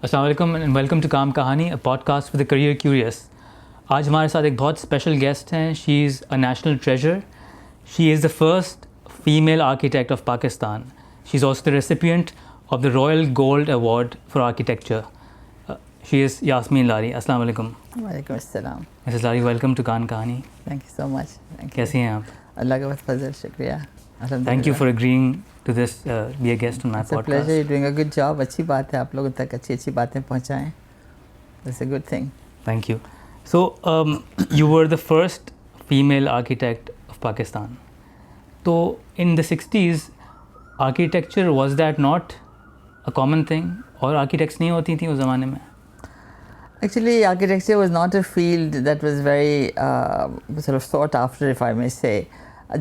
السلام علیکم and welcome to Kaam Kahani, a podcast for the career curious. آج ہمارے ساتھ ایک بہت اسپیشل گیسٹ ہیں. She is a national treasure. She is the first female architect of Pakistan. She is also the recipient of the royal gold award for architecture. She is Yasmeen Lari. السلام علیکم. وعلیکم السلام. Mrs Lari, welcome to Kaam Kahani. Thank you so much. کیسی ہیں آپ؟ اللہ کا بہت فضل، شکریہ. Thank you for agreeing to this be a guest on my pod pleasure. You doing a good job. اچھی بات ہے آپ لوگوں تک اچھی باتیں پہنچائیں. It's a good thing. Thank you. So you were the first female architect of Pakistan. تو in the 60s architecture was that not a common thing, اور آرکیٹیکٹس نہیں ہوتی تھیں اس زمانے میں؟ Actually, architecture was not a field that was very sort of sought after, if I may say.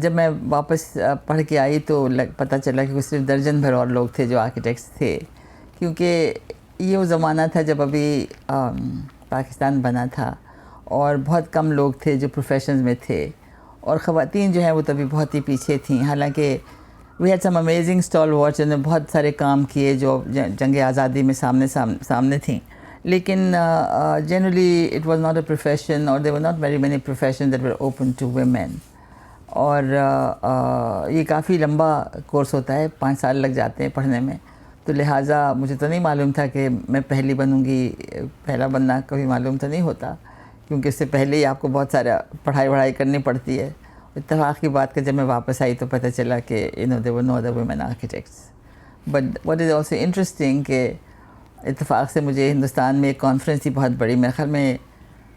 جب میں واپس پڑھ کے آئی تو پتہ چلا کہ صرف درجن بھر اور لوگ تھے جو آرکیٹیکٹس تھے، کیونکہ یہ وہ زمانہ تھا جب ابھی پاکستان بنا تھا اور بہت کم لوگ تھے جو پروفیشنز میں تھے، اور خواتین جو ہیں وہ تبھی بہت ہی پیچھے تھیں. حالانکہ we had some amazing stalwarts, جنہوں نے بہت سارے کام کیے جو جنگ آزادی میں سامنے تھیں، لیکن generally it was not a profession, اور there were not very many profession that were open to women. اور یہ کافی لمبا کورس ہوتا ہے، 5 سال لگ جاتے ہیں پڑھنے میں. تو لہٰذا مجھے تو نہیں معلوم تھا کہ میں پہلی بنوں گی. پہلا بننا کبھی معلوم تو نہیں ہوتا، کیونکہ اس سے پہلے ہی آپ کو بہت سارا پڑھائی کرنی پڑتی ہے. اتفاق کی بات کہ جب میں واپس آئی تو پتہ چلا کہ there were no other women architects. But what is also interesting کہ اتفاق سے مجھے ہندوستان میں ایک کانفرنس تھی بہت بڑی، میرے خیال میں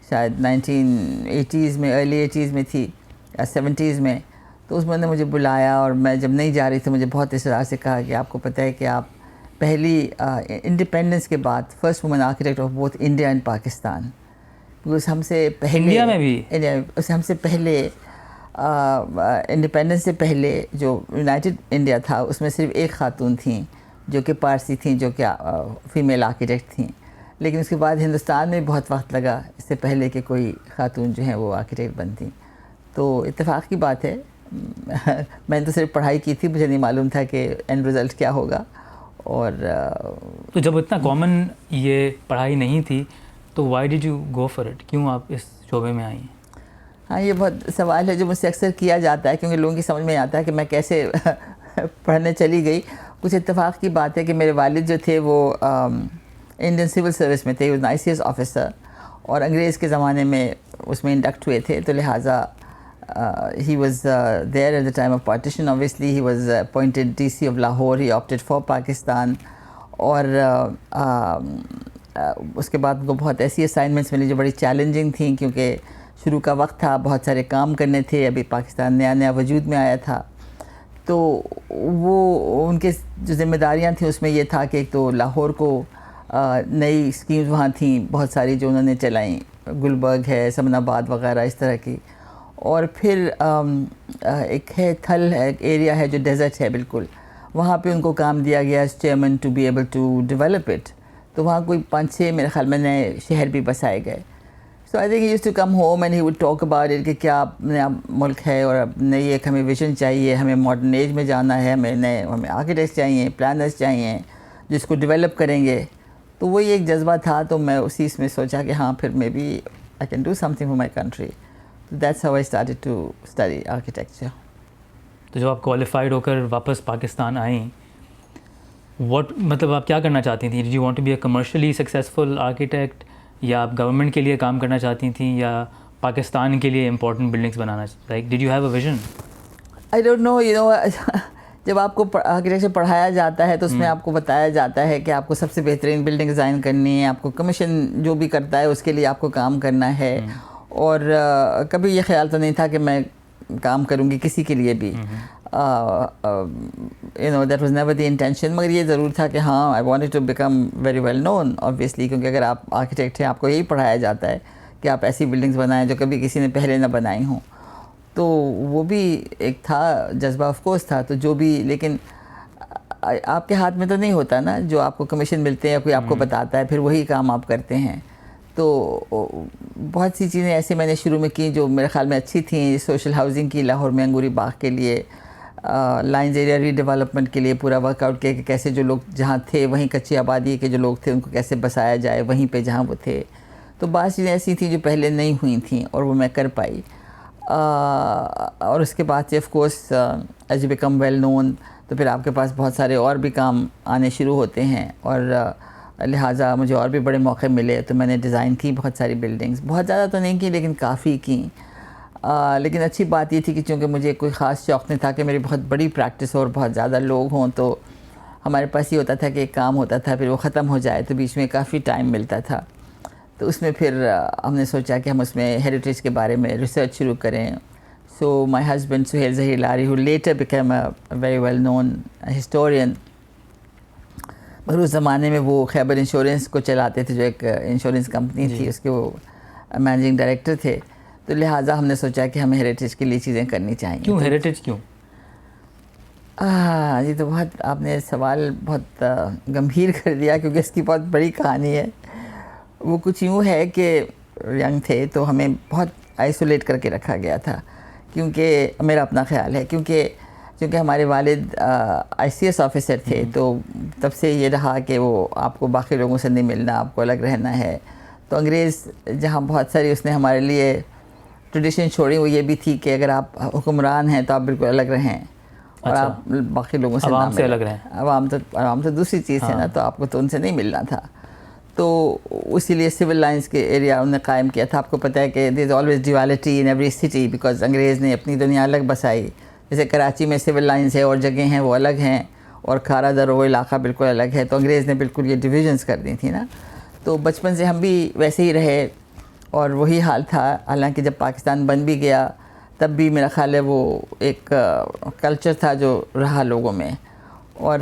شاید 1980s میں، ارلی 80s میں تھی یا 70s میں. تو اس میں نے مجھے بلایا، اور میں جب نہیں جا رہی تھی مجھے بہت اصرار سے کہا کہ آپ کو پتہ ہے کہ آپ پہلی انڈیپینڈنس کے بعد first woman architect of both India and Pakistan. Because ہم سے پہلے انڈیا میں بھی ہم سے پہلے انڈیپینڈنس سے پہلے جو یونائٹڈ انڈیا تھا اس میں صرف ایک خاتون تھیں جو کہ پارسی تھیں، جو کہ فیمیل آرکیٹیکٹ تھیں. لیکن اس کے بعد ہندوستان میں بہت وقت لگا اس سے پہلے کہ کوئی خاتون جو ہیں وہ آرکیٹیکٹ بنتی. تو اتفاق کی بات ہے. میں نے تو صرف پڑھائی کی تھی، مجھے نہیں معلوم تھا کہ اینڈ رزلٹ کیا ہوگا. اور تو جب اتنا کامن یہ پڑھائی نہیں تھی تو why did you go for it? کیوں آپ اس شعبے میں آئیں؟ ہاں، یہ بہت سوال ہے جو مجھ سے اکثر کیا جاتا ہے، کیونکہ لوگوں کی سمجھ میں آتا ہے کہ میں کیسے پڑھنے چلی گئی. کچھ اتفاق کی بات ہے کہ میرے والد جو تھے وہ انڈین سول سروس میں تھے، ICS آفیسر، اور انگریز کے زمانے میں اس میں انڈکٹ ہوئے تھے. تو لہٰذا he was there at the time of partition. Obviously he was appointed DC of Lahore. He opted for Pakistan. اور اس کے بعد وہ بہت ایسی اسائنمنٹس ملی جو بڑی چیلنجنگ تھیں، کیونکہ شروع کا وقت تھا، بہت سارے کام کرنے تھے، ابھی پاکستان نیا وجود میں آیا تھا. تو وہ ان کے جو ذمہ داریاں تھیں اس میں یہ تھا کہ ایک تو لاہور کو نئی اسکیمز وہاں تھیں بہت ساری جو انہوں نے چلائیں، گلبرگ ہے، سمن آباد وغیرہ اس طرح کی. اور پھر ایک ہے تھل ہے، ایک ایریا ہے جو ڈیزرٹ ہے بالکل، وہاں پہ ان کو کام دیا گیا as chairman to be able to develop it. تو وہاں کوئی 5-6 میرے خیال میں نئے شہر بھی بسائے گئے. So I think he used to come home and he would talk about it کہ کیا نیا ملک ہے، اور اب نئی ایک ہمیں ویژن چاہیے، ہمیں ماڈرن ایج میں جانا ہے، ہمیں آرکیٹیکٹس چاہیے، پلانرز چاہیے جو اس کو ڈیولپ کریں گے. تو وہی ایک جذبہ تھا. تو میں اسی میں سوچا کہ ہاں پھر maybe I can do something for my country. That's how I started to study architecture. تو جب آپ کوالیفائڈ ہو کر واپس پاکستان آئیں، مطلب آپ کیا کرنا چاہتی تھیں؟ Did you want to be a commercially successful architect، یا آپ گورنمنٹ کے لیے کام کرنا چاہتی تھیں، یا پاکستان کے لیے important buildings banana? Like did you have a vision? I don't know. جب آپ کو آرکیٹیکچر پڑھایا جاتا ہے تو اس میں آپ کو بتایا جاتا ہے کہ آپ کو سب سے بہترین بلڈنگ ڈیزائن کرنی ہے، آپ کو کمیشن جو بھی کرتا ہے اس کے لیے آپ کو کام کرنا ہے. اور کبھی یہ خیال تو نہیں تھا کہ میں کام کروں گی کسی کے لیے بھی. That was never the intention. مگر یہ ضرور تھا کہ ہاں I wanted to become very well known obviously، کیونکہ اگر آپ آرکیٹیکٹ ہیں آپ کو یہی پڑھایا جاتا ہے کہ آپ ایسی بلڈنگز بنائیں جو کبھی کسی نے پہلے نہ بنائی ہوں. تو وہ بھی ایک تھا جذبہ، آف کورس تھا. تو جو بھی، لیکن آپ کے ہاتھ میں تو نہیں ہوتا نا، جو آپ کو کمیشن ملتے ہیں یا کوئی آپ کو بتاتا ہے پھر وہی کام آپ کرتے ہیں. تو بہت سی چیزیں ایسے میں نے شروع میں کی جو میرے خیال میں اچھی تھیں. سوشل ہاؤسنگ کی لاہور میں انگوری باغ کے لیے، لائنز ایریا ری ڈیولپمنٹ کے لیے پورا ورک آؤٹ کیا کہ کیسے جو لوگ جہاں تھے وہیں کچی آبادی کے جو لوگ تھے ان کو کیسے بسایا جائے وہیں پہ جہاں وہ تھے. تو بعض چیزیں ایسی تھیں جو پہلے نہیں ہوئی تھیں اور وہ میں کر پائی. اور اس کے بعد سے of course as you become well known تو پھر آپ کے پاس بہت سارے اور بھی کام آنے شروع ہوتے ہیں اور لہٰذا مجھے اور بھی بڑے موقع ملے تو میں نے ڈیزائن کی بہت ساری بلڈنگز, بہت زیادہ تو نہیں کی لیکن کافی کی. لیکن اچھی بات یہ تھی کہ چونکہ مجھے کوئی خاص شوق نہیں تھا کہ میری بہت بڑی پریکٹس ہو اور بہت زیادہ لوگ ہوں, تو ہمارے پاس یہ ہوتا تھا کہ ایک کام ہوتا تھا پھر وہ ختم ہو جائے تو بیچ میں کافی ٹائم ملتا تھا. تو اس میں پھر ہم نے سوچا کہ ہم اس میں ہیریٹیج کے بارے میں ریسرچ شروع کریں. So my husband Suhail Zaheer Lari who later became a very well known historian, اور اس زمانے میں وہ خیبر انشورنس کو چلاتے تھے جو ایک انشورنس کمپنی تھی, اس کے وہ مینیجنگ ڈائریکٹر تھے. تو لہٰذا ہم نے سوچا کہ ہمیں ہیریٹیج کے لیے چیزیں کرنی چاہیے. کیوں ہیریٹیج کیوں؟ یہ تو بہت آپ نے سوال بہت گمبھیر کر دیا کیونکہ اس کی بہت بڑی کہانی ہے. وہ کچھ یوں ہے کہ ینگ تھے تو ہمیں بہت آئسولیٹ کر کے رکھا گیا تھا, کیونکہ میرا اپنا خیال ہے کیونکہ ہمارے والد ICS آفیسر تھے تو تب سے یہ رہا کہ وہ آپ کو باقی لوگوں سے نہیں ملنا, آپ کو الگ رہنا ہے. تو انگریز جہاں بہت ساری اس نے ہمارے لیے ٹریڈیشن چھوڑی وہ یہ بھی تھی کہ اگر آپ حکمران ہیں تو آپ بالکل الگ رہیں اور آپ باقی لوگوں سے عوام سے الگ رہیں. عوام تو دوسری چیز ہے نا, تو آپ کو تو ان سے نہیں ملنا تھا. تو اسی لیے سول لائنس کے ایریا انہوں نے قائم کیا تھا. آپ کو پتہ ہے کہ there is always duality in every city because انگریز نے اپنی دنیا الگ بسائی. جیسے کراچی میں سول لائنس ہے اور جگہیں ہیں وہ الگ ہیں, اور کھارا در وہ علاقہ بالکل الگ ہے. تو انگریز نے بالکل یہ ڈویژنس کر دی تھی نا. تو بچپن سے ہم بھی ویسے ہی رہے اور وہی حال تھا. حالانکہ جب پاکستان بن بھی گیا تب بھی میرا خیال ہے وہ ایک کلچر تھا جو رہا لوگوں میں, اور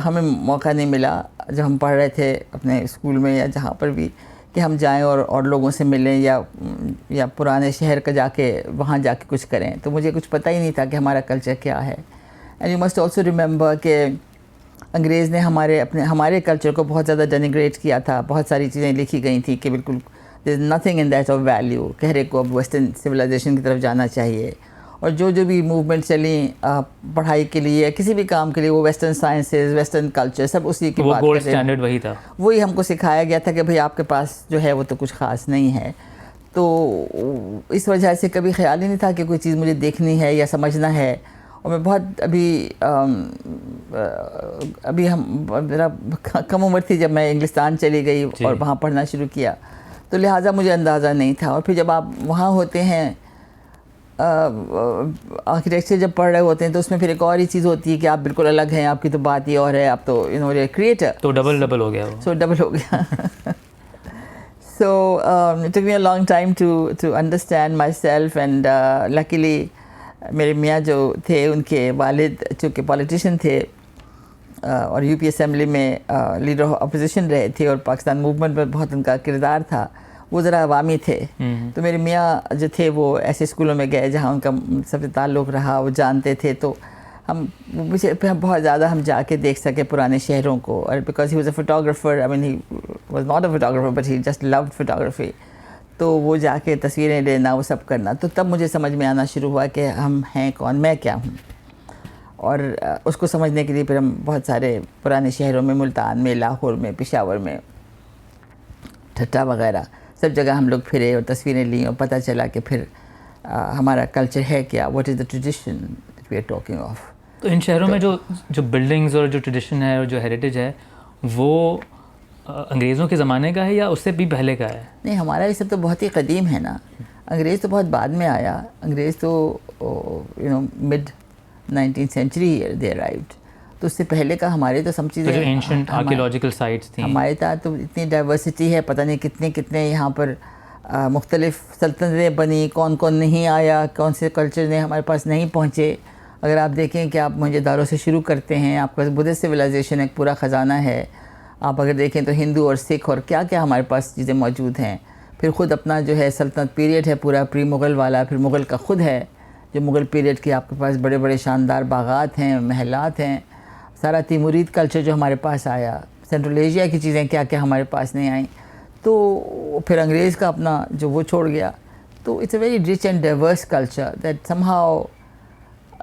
ہمیں موقع نہیں ملا جب ہم پڑھ رہے تھے اپنے اسکول میں یا جہاں پر بھی کہ ہم جائیں اور لوگوں سے ملیں یا پرانے شہر کا جا کے وہاں جا کے کچھ کریں. تو مجھے کچھ پتہ ہی نہیں تھا کہ ہمارا کلچر کیا ہے. And you must also remember کہ انگریز نے ہمارے کلچر کو بہت زیادہ ڈینیگریٹ کیا تھا. بہت ساری چیزیں لکھی گئی تھیں کہ بالکل there is nothing in that of value, کہ ہر ایک کو اب ویسٹرن سویلائزیشن کی طرف جانا چاہیے. اور جو بھی موومنٹ چلیں پڑھائی کے لیے کسی بھی کام کے لیے وہ ویسٹرن سائنسز ویسٹرن کلچر سب اسی کی بات گولڈ اسٹینڈرڈ وہی تھا. وہی ہم کو سکھایا گیا تھا کہ بھئی آپ کے پاس جو ہے وہ تو کچھ خاص نہیں ہے. تو اس وجہ سے کبھی خیال ہی نہیں تھا کہ کوئی چیز مجھے دیکھنی ہے یا سمجھنا ہے. اور میں بہت ابھی میرا کم عمر تھی جب میں انگلستان چلی گئی اور وہاں پڑھنا شروع کیا, تو لہٰذا مجھے اندازہ نہیں تھا. اور پھر جب آپ وہاں ہوتے ہیں آرکیٹیکچر جب پڑھ رہے ہوتے ہیں تو اس میں پھر ایک اور ہی چیز ہوتی ہے کہ آپ بالکل الگ ہیں, آپ کی تو بات ہی اور ہے, آپ تو کریٹر, تو ڈبل ہو گیا. ڈبل ہو گیا. So it took me a long time to understand myself, and luckily میرے میاں جو تھے ان کے والد چونکہ پولیٹیشین تھے اور UP اسمبلی میں لیڈر آف اپوزیشن رہے تھے اور پاکستان موومنٹ میں بہت ان کا کردار تھا, وہ ذرا عوامی تھے. تو میرے میاں جو تھے وہ ایسے اسکولوں میں گئے جہاں ان کا سب سے تعلق رہا, وہ جانتے تھے. تو ہم بہت زیادہ ہم جا کے دیکھ سکے پرانے شہروں کو. اور because he was a photographer, I mean he was not a photographer but he just loved photography. تو وہ جا کے تصویریں لینا وہ سب کرنا. تو تب مجھے سمجھ میں آنا شروع ہوا کہ ہم ہیں کون, میں کیا ہوں. اور اس کو سمجھنے کے لیے پھر ہم بہت سارے پرانے شہروں میں, ملتان میں, لاہور میں, پشاور میں, ٹھٹا وغیرہ سب جگہ ہم لوگ پھرے اور تصویریں لیں اور پتہ چلا کہ پھر ہمارا کلچر ہے کیا, what is the tradition that we are talking of. تو ان شہروں میں جو بلڈنگز اور جو ٹریڈیشن ہے اور جو ہیریٹیج ہے وہ انگریزوں کے زمانے کا ہے یا اس سے بھی پہلے کا ہے؟ نہیں, ہمارا یہ سب تو بہت ہی قدیم ہے نا. انگریز تو بہت بعد میں آیا. انگریز تو mid 19th century they arrived. تو اس سے پہلے کا ہمارے تو سب چیزیں جو اینشنٹ آرکیولوجیکل سائٹس تھیں ہمارے ساتھ تو اتنی ڈائیورسٹی ہے, پتہ نہیں کتنے یہاں پر مختلف سلطنتیں بنی, کون کون نہیں آیا, کون سے کلچر نے ہمارے پاس نہیں پہنچے. اگر آپ دیکھیں کہ آپ موہنجو دارو سے شروع کرتے ہیں, آپ کا بدھسٹ سویلائزیشن ایک پورا خزانہ ہے. آپ اگر دیکھیں تو ہندو اور سکھ اور کیا کیا ہمارے پاس چیزیں موجود ہیں. پھر خود اپنا جو ہے سلطنت پیریڈ ہے پورا پری مغل والا, پھر مغل کا خود ہے جو مغل پیریڈ کے آپ کے پاس بڑے بڑے شاندار باغات ہیں, محلات ہیں. سارا تیمورید کلچر جو ہمارے پاس آیا, سینٹرل ایشیا کی چیزیں کیا کیا ہمارے پاس نہیں آئیں. تو پھر انگریز کا اپنا جو وہ چھوڑ گیا. تو it's a very rich and diverse culture that somehow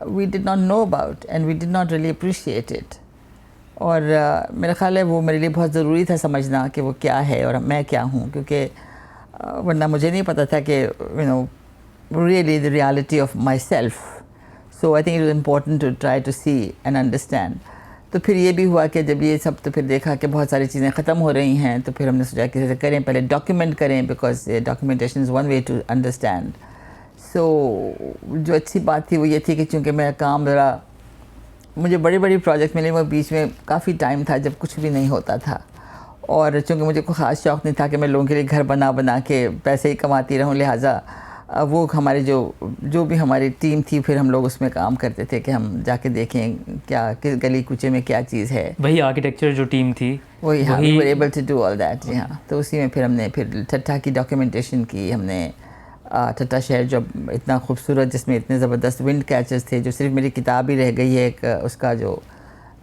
we did not know about and we did not really appreciate it. اور میرا خیال ہے وہ میرے لیے بہت ضروری تھا سمجھنا کہ وہ کیا ہے اور میں کیا ہوں, کیونکہ ورنہ مجھے نہیں پتہ تھا کہ really the reality of myself. So I think it was important to try to see and understand. تو پھر یہ بھی ہوا کہ جب یہ سب تو پھر دیکھا کہ بہت ساری چیزیں ختم ہو رہی ہیں, تو پھر ہم نے سوچا کہ ایسے کریں, پہلے ڈاکیومنٹ کریں, because documentation is one way to understand. So جو اچھی بات تھی وہ یہ تھی کہ چونکہ میرا کام ذرا مجھے بڑی بڑی پروجیکٹ ملے, وہ بیچ میں کافی ٹائم تھا جب کچھ بھی نہیں ہوتا تھا, اور چونکہ مجھے کوئی خاص شوق نہیں تھا کہ میں لوگوں کے لیے گھر بنا کے پیسے ہی کماتی رہوں, لہٰذا وہ ہمارے جو بھی ہماری ٹیم تھی پھر ہم لوگ اس میں کام کرتے تھے کہ ہم جا کے دیکھیں کیا کس گلی کوچے میں کیا چیز ہے. وہی آرکیٹیکچر جو ٹیم تھی وہی we were able to do all that. جی ہاں, تو اسی میں پھر ہم نے پھر ٹھٹھا کی ڈاکیومنٹیشن کی. ہم نے ٹھٹھا شہر جو اتنا خوبصورت, جس میں اتنے زبردست ونڈ کیچرز تھے, جو صرف میری کتاب ہی رہ گئی ہے ایک اس کا جو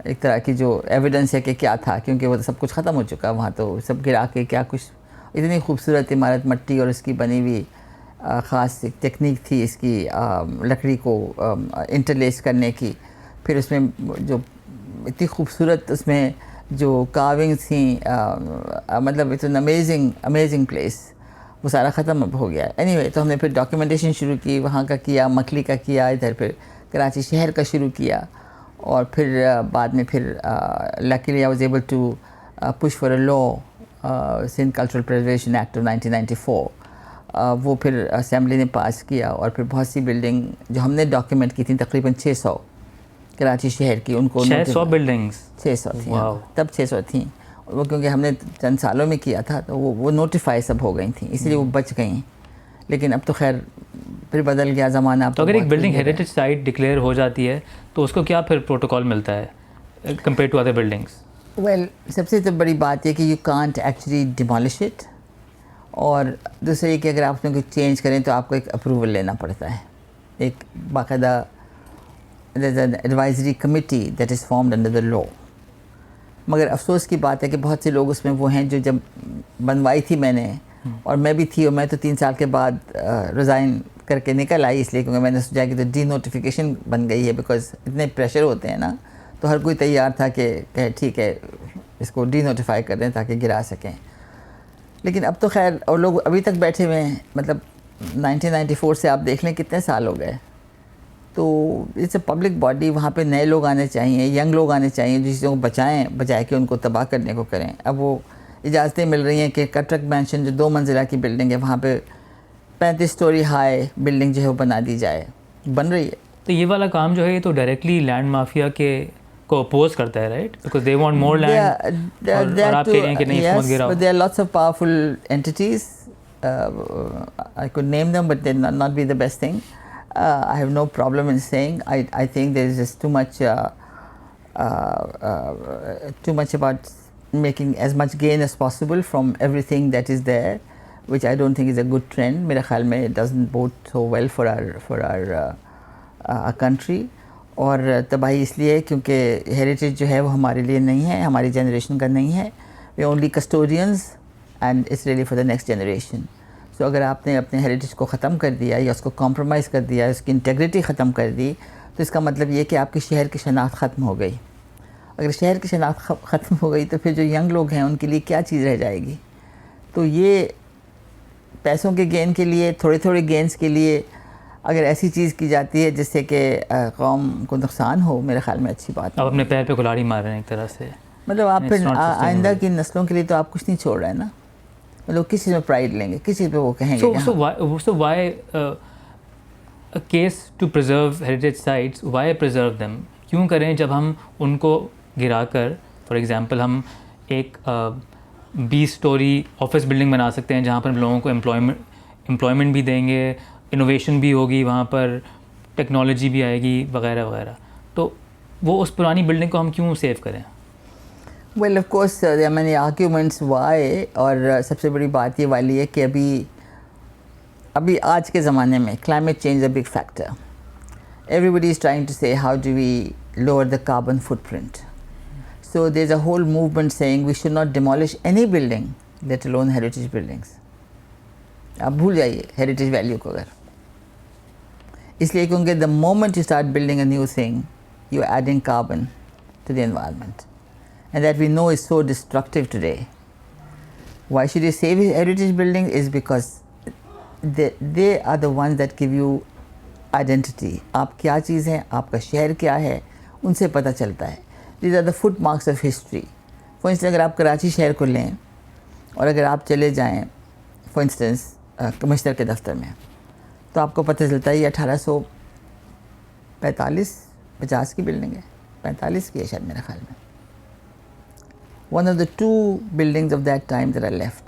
ایک طرح کی جو ایویڈنس ہے کہ کیا تھا, کیونکہ وہ سب کچھ ختم ہو چکا وہاں. تو سب گرا کے کیا کچھ اتنی خوبصورت عمارت, مٹی اور اس کی بنی ہوئی خاص ایک ٹیکنیک تھی اس کی لکڑی کو انٹرلیس کرنے کی. پھر اس میں جو اتنی خوبصورت اس میں جو کاونگز تھیں, مطلب اٹس این امیزنگ پلیس, وہ سارا ختم اب ہو گیا. اینی وے, تو ہم نے پھر ڈاکیومنٹیشن شروع کی, وہاں کا کیا, مکھلی کا کیا, ادھر پھر کراچی شہر کا شروع کیا, اور پھر بعد میں پھر luckily I was able to push for a law, Sindh cultural preservation act of 1994. وہ پھر اسمبلی نے پاس کیا, اور پھر بہت سی بلڈنگ جو ہم نے ڈاکیومنٹ کی تھیں, تقریباً 600 کراچی شہر کی, ان کو 600 بلڈنگس 600 تھیں. تب 600 تھیں, وہ کیونکہ ہم نے چند سالوں میں کیا تھا تو وہ نوٹیفائی سب ہو گئی تھیں, اس لیے وہ بچ گئیں. لیکن اب تو خیر پھر بدل گیا زمانہ. تو اگر ایک بلڈنگ ہیریٹیج سائٹ ڈکلیئر ہو جاتی ہے تو اس کو کیا پھر پروٹوکول ملتا ہے compare to other buildings? Well, سب سے تو بڑی بات یہ کہ you can't actually demolish it, اور دوسرا یہ کہ اگر آپ اس میں کوئی چینج کریں تو آپ کو ایک اپروول لینا پڑتا ہے, ایک باقاعدہ advisory committee that is formed under the law. مگر افسوس کی بات ہے کہ بہت سے لوگ اس میں وہ ہیں جو جب بنوائی تھی میں نے, اور میں بھی تھی, اور میں تو 3 سال کے بعد ریزائن کر کے نکل آئی, اس لیے کیونکہ میں نے سوچا کہ تو ڈی نوٹیفیکیشن بن گئی ہے, بیکاز اتنے پریشر ہوتے ہیں نا, تو ہر کوئی تیار تھا کہ ٹھیک ہے اس کو ڈی نوٹیفائی کر دیں تاکہ گرا سکیں. لیکن اب تو خیر, اور لوگ ابھی تک بیٹھے ہوئے ہیں, مطلب 1994 سے آپ دیکھ لیں کتنے سال ہو گئے. تو اٹس اے پبلک باڈی, وہاں پہ نئے لوگ آنے چاہیے, ینگ لوگ آنے چاہیے, جو چیزوں کو بچائیں بجائے کہ ان کو تباہ کرنے کو کریں. اب وہ اجازتیں مل رہی ہیں کہ کٹرک مینشن جو 2 منزلہ کی بلڈنگ ہے, وہاں پہ 35 اسٹوری ہائی بلڈنگ جو ہے وہ بنا دی جائے, بن رہی ہے. تو یہ والا کام جو ہے یہ تو ڈائریکٹلی لینڈ مافیا کے کو اپوز کرتا ہے, right, because they want more land, اور آپ کہہ رہے ہیں کہ نہیں اس کو گراؤ. But there are lots of powerful entities. I could name them, but they not be the best thing. I have no problem in saying I think there is just too much about making as much gain as possible from everything that is there, which I don't think is a good trend. میرے خیال میں it doesn't bode so well for our country. اور تباہی اس لیے کیونکہ heritage جو ہے وہ ہمارے لیے نہیں ہے, ہماری جنریشن کا نہیں ہے. we are only custodians and it's really for the next generation. So اگر آپ نے اپنے ہیریٹیج کو ختم کر دیا یا اس کو کمپرومائز کر دیا, اس کی انٹیگریٹی ختم کر دی, تو اس کا مطلب یہ کہ آپ کے شہر کی شناخت ختم ہو گئی. اگر شہر کی شناخت ختم ہو گئی تو پھر جو ینگ لوگ ہیں ان کے لیے کیا چیز رہ جائے گی. تو یہ پیسوں کے گین کے لیے, تھوڑے گینز کے لیے اگر ایسی چیز کی جاتی ہے جس سے کہ قوم کو نقصان ہو, میرے خیال میں اچھی بات. آپ اپنے پیر پہ کلاڑی مار رہے ہیں ایک طرح سے, مطلب آپ پھر آئندہ کی نسلوں کے لیے تو آپ کچھ نہیں چھوڑ رہے ہیں نا. لوگ کس چیز میں پرائڈ لیں گے, کس چیز پہ وہ کہیں گے. So why a case to preserve heritage sites, why preserve them? کیوں کریں جب ہم ان کو گرا کر, فار ایگزامپل ہم ایک 20 اسٹوری آفس بلڈنگ بنا سکتے ہیں جہاں پر لوگوں کو امپلائمنٹ بھی دیں گے, انوویشن بھی ہوگی, وہاں پر ٹیکنالوجی بھی آئے گی وغیرہ وغیرہ. تو وہ اس پرانی بلڈنگ کو ہم کیوں سیو کریں؟ Well, of course, there are many arguments why, اور سب سے بڑی بات یہ والی ہے کہ ابھی آج کے زمانے میں climate change is a big factor. Everybody is trying to say how do we lower the carbon footprint. So there's a whole movement saying we should not demolish any building, let alone heritage buildings. آپ بھول جائیے heritage value کو. اگر اس لیے کیونکہ the moment you start building a new thing, you're adding carbon to the environment. And that we know is so destructive today. Why should you save heritage buildings? Is because they are the ones that give you identity. آپ کیا چیز ہیں, آپ کا شہر کیا ہے, ان سے پتہ چلتا ہے. These are the footmarks of history. For instance, اگر آپ کراچی شہر کو لیں اور اگر آپ چلے جائیں فار انسٹنس کمشنر کے دفتر میں, تو آپ کو پتہ چلتا ہے یہ 1845-50 کی بلڈنگ ہے, 45 کی ہے شاید میرے خیال میں. One of the two buildings of that time that are left.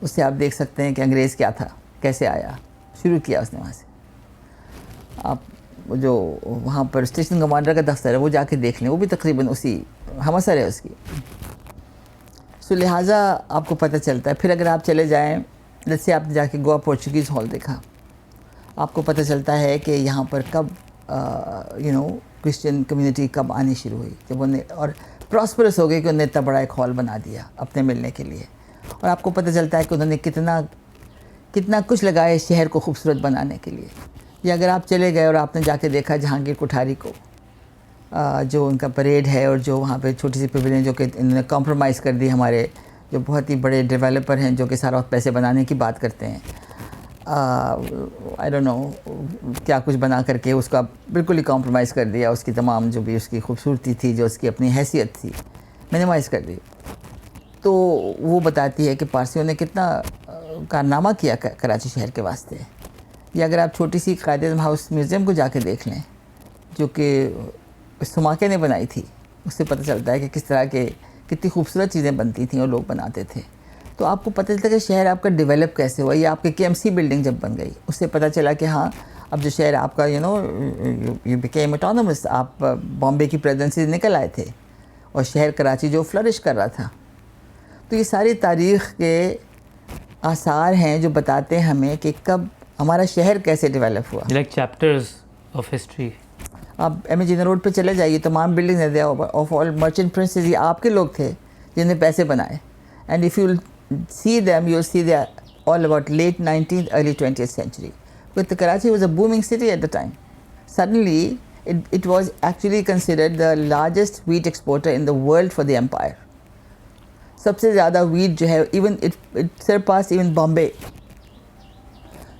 اس سے آپ دیکھ سکتے ہیں کہ انگریز کیا تھا, کیسے آیا, شروع کیا اس نے وہاں سے. آپ جو وہاں پر اسٹیشن کمانڈر کا دفتر ہے وہ جا کے دیکھ لیں, وہ بھی تقریباً اسی ہم اثر ہے اس کی. سو لہٰذا آپ کو پتہ چلتا ہے. پھر اگر آپ چلے جائیں, جیسے آپ نے جا کے گوا پورچوگیز ہال دیکھا, آپ کو پتہ چلتا ہے کہ یہاں پر کب کرسچن کمیونٹی کب آنی شروع ہوئی, جب انہیں اور پراسپرس ہو گئی کہ انہوں نے اتنا بڑا ایک ہال بنا دیا اپنے ملنے کے لیے. اور آپ کو پتہ چلتا ہے کہ انہوں نے کتنا کچھ لگایا شہر کو خوبصورت بنانے کے لیے. یا اگر آپ چلے گئے اور آپ نے جا کے دیکھا جہانگیر کوٹھاری کو, جو ان کا پریڈ ہے اور جو وہاں پہ چھوٹی سی پیویلین جو کہ انہوں نے کمپرومائز کر دی, ہمارے جو بہت ہی بڑے ڈیولپر ہیں جو کہ سارا وقت پیسے بنانے کی بات کرتے ہیں, آئی ڈونٹ نو کیا کچھ بنا کر کے اس کا بالکل ہی کمپرومائز کر دیا, اس کی تمام جو بھی اس کی خوبصورتی تھی, جو اس کی اپنی حیثیت تھی, منیمائز کر دی. تو وہ بتاتی ہے کہ پارسیوں نے کتنا کارنامہ کیا کراچی شہر کے واسطے. یا اگر آپ چھوٹی سی قائد اعظم ہاؤس میوزیم کو جا کے دیکھ لیں, جو کہ سماکے نے بنائی تھی, اس سے پتہ چلتا ہے کہ کس طرح کے کتنی خوبصورت چیزیں بنتی تھیں اور لوگ بناتے تھے. تو آپ کو پتہ چلتا ہے کہ شہر آپ کا ڈیولپ کیسے ہوا. یا آپ کے KMC بلڈنگ جب بن گئی, اس سے پتہ چلا کہ ہاں اب جو شہر آپ کا یو بیکیم اٹانومس, آپ بامبے کی پریزنس سے نکل آئے تھے اور شہر کراچی جو فلرش کر رہا تھا. تو یہ ساری تاریخ کے آثار ہیں جو بتاتے ہیں ہمیں کہ کب ہمارا شہر کیسے ڈیولپ ہوا. Like chapters of history. آپ ایم اے جنرل روڈ پہ چلے جائیے, تمام buildings of all merchant princes یہ آپ کے لوگ تھے جنہوں نے پیسے بنائے. And if you see them you see they all about late 19th early 20th century. But Karachi was a booming city at the time. Suddenly it was actually considered the largest wheat exporter in the world for the empire. سب سے زیادہ wheat جو ہے, even it surpassed even Bombay.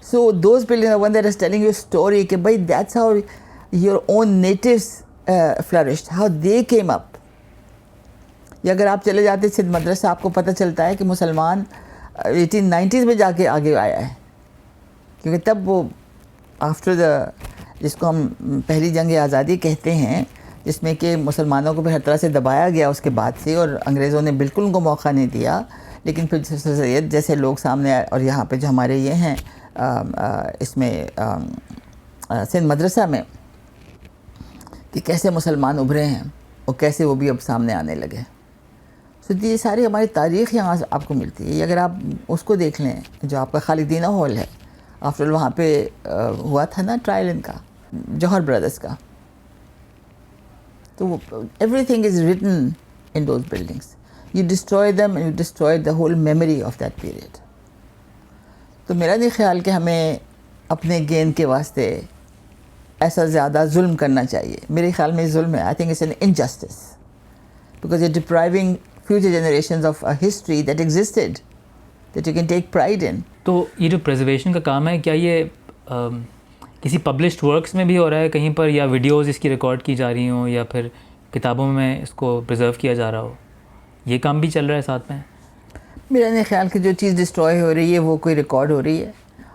So those buildings are one that is telling you a story کہ bhai that's how your own natives flourished, how they came up. یا اگر آپ چلے جاتے سندھ مدرسہ, آپ کو پتہ چلتا ہے کہ مسلمان 1890s میں جا کے آگے آیا ہے, کیونکہ تب وہ آفٹر جس کو ہم پہلی جنگ آزادی کہتے ہیں, جس میں کہ مسلمانوں کو بھی ہر طرح سے دبایا گیا اس کے بعد سے, اور انگریزوں نے بالکل ان کو موقع نہیں دیا. لیکن پھر سید جیسے لوگ سامنے آئے, اور یہاں پہ جو ہمارے یہ ہیں اس میں سندھ مدرسہ میں, کہ کیسے مسلمان ابھرے ہیں اور کیسے وہ بھی اب سامنے آنے لگے. سو یہ ساری ہماری تاریخ یہاں آپ کو ملتی ہے. اگر آپ اس کو دیکھ لیں جو آپ کا خالدینہ ہال ہے, آفٹر وہاں پہ ہوا تھا نا ٹرائل ان کا, جوہر بردرز کا, تو every thing is written in those buildings. You destroy them and you destroy the whole memory of that period. تو میرا نہیں خیال کہ ہمیں اپنے گین کے واسطے ایسا زیادہ ظلم کرنا چاہیے. میرے خیال میں ظلم ہے. I think it's an injustice because you are depriving future generations of a history that existed that you can take pride in. تو یہ جو پریزرویشن کا کام ہے, کیا یہ کسی پبلشڈ ورکس میں بھی ہو رہا ہے کہیں پر, یا ویڈیوز اس کی ریکارڈ کی جا رہی ہوں, یا پھر کتابوں میں اس کو پرزرو کیا جا رہا ہو, یہ کام بھی چل رہا ہے ساتھ میں؟ میرا نہیں خیال کہ جو چیز ڈسٹروائے ہو رہی ہے وہ کوئی ریکارڈ ہو رہی ہے.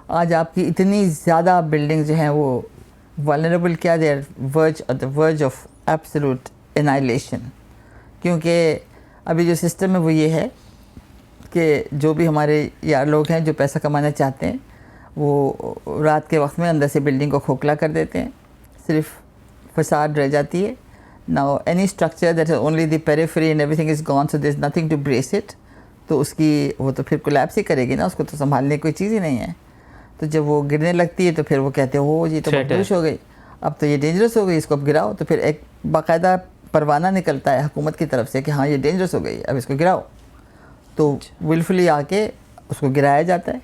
آج آپ کی اتنی زیادہ بلڈنگ جو ہیں وہ vulnerable کیا, they are the verge of absolute annihilation. کیونکہ ابھی جو سسٹم ہے وہ یہ ہے کہ جو بھی ہمارے یار لوگ ہیں جو پیسہ کمانا چاہتے ہیں, وہ رات کے وقت میں اندر سے بلڈنگ کو کھوکھلا کر دیتے ہیں, صرف فساد رہ جاتی ہے. Now any structure that is only the periphery and everything is gone, so there's nothing to brace it, تو اس کی وہ تو پھر کولیپس ہی کرے گی نا, اس کو تو سنبھالنے کوئی چیز ہی نہیں ہے. تو جب وہ گرنے لگتی ہے تو پھر وہ کہتے ہیں ہو جی تو بہتوش ہو گئی, اب تو یہ ڈینجرس ہو گئی, اس کو اب گراؤ. تو پھر ایک باقاعدہ پروانہ نکلتا ہے حکومت کی طرف سے کہ ہاں یہ ڈینجرس ہو گئی, اب اس کو گراؤ. تو ولفلی آ کے اس کو گرایا جاتا ہے.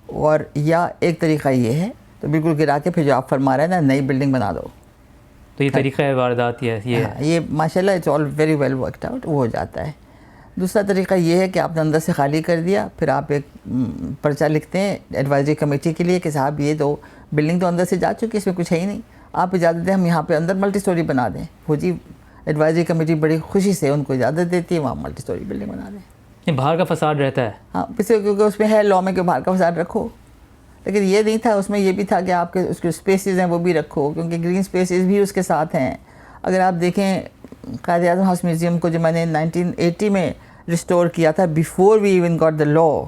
اور یا ایک طریقہ یہ ہے تو بالکل گرا کے پھر جو آپ فرما رہے ہیں نا نئی بلڈنگ بنا دو. تو یہ طریقہ واردات یہ ماشاء اللہ it's all very well worked out, وہ ہو جاتا ہے. دوسرا طریقہ یہ ہے کہ آپ نے اندر سے خالی کر دیا, پھر آپ ایک پرچہ لکھتے ہیں ایڈوائزری کمیٹی کے لیے کہ صاحب یہ تو بلڈنگ تو اندر سے جا چکی ہے, اس میں کچھ ہے ہی نہیں, آپ اجازت دیں ہم یہاں پہ اندر ملٹی اسٹوری بنا دیں. وہ جی ایڈوائزری کمیٹی بڑی خوشی سے ان کو اجازت دیتی ہے, وہاں ملٹی اسٹوری بلڈنگ بنا دیں. یہ باہر کا فساد رہتا ہے. ہاں کیونکہ اس میں ہے لاء میں کہ باہر کا فساد رکھو, لیکن یہ نہیں تھا, اس میں یہ بھی تھا کہ آپ کے اس کے اسپیسیز ہیں وہ بھی رکھو, کیونکہ گرین اسپیسیز بھی اس کے ساتھ ہیں. اگر آپ دیکھیں قائد اعظم ہاؤس میوزیم کو جو میں نے 1980 میں ریسٹور کیا تھا, before we even got the law,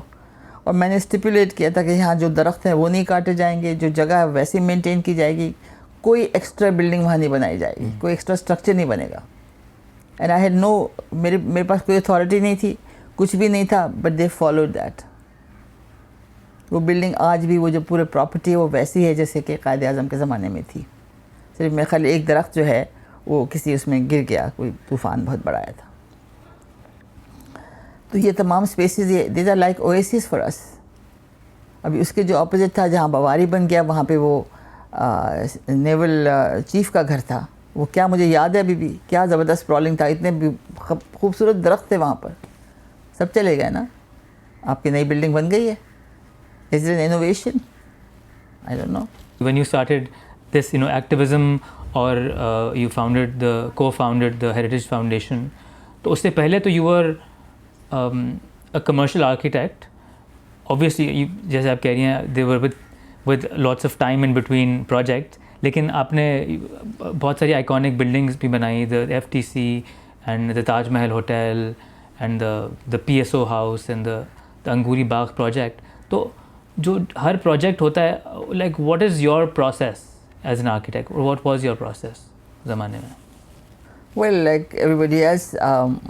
اور میں نے اسٹیپولیٹ کیا تھا کہ یہاں جو درخت ہیں وہ نہیں کاٹے جائیں گے, جو جگہ ہے ویسے مینٹین کی جائے گی, کوئی ایکسٹرا بلڈنگ وہاں نہیں بنائی جائے گی, کوئی ایکسٹرا اسٹرکچر نہیں بنے گا. اینڈ آئی ہیڈ نو, میرے پاس کوئی اتھارٹی نہیں تھی, کچھ بھی نہیں تھا, بٹ دے فالوڈ دیٹ. وہ بلڈنگ آج بھی وہ جو پورے پراپرٹی ہے وہ ویسی ہے جیسے کہ قائد اعظم کے زمانے میں تھی. صرف میرے خیال ایک درخت جو ہے وہ کسی اس میں گر گیا, کوئی طوفان بہت بڑا آیا تھا. تو یہ تمام spaces these are like oases for us. ابھی اس کے جو اپوزٹ تھا جہاں بواری بن گیا, وہاں پہ وہ نیول چیف کا گھر تھا. وہ کیا مجھے یاد ہے ابھی بھی, کیا زبردست پرالنگ تھا, اتنے خوبصورت درخت تھے وہاں پر, سب چلے گئے نا. آپ کی نئی بلڈنگ بن گئی ہے. Is it an innovation? I don't know. When you started this, activism, or you co-founded the Heritage Foundation, تو اس سے پہلے تو you were a commercial architect. Obviously, جیسے آپ کہہ رہی ہیں, they were with lots of time in between projects. لیکن آپ نے بہت ساری آئیکونک بلڈنگز بھی بنائی, the FTC and the Taj Mahal Hotel and the PSO House and the انگوری Bagh project. تو جو ہر پروجیکٹ ہوتا ہے, like what is your process as an architect, اور واٹ واز یور پروسیس زمانے میں؟ Well, like everybody else,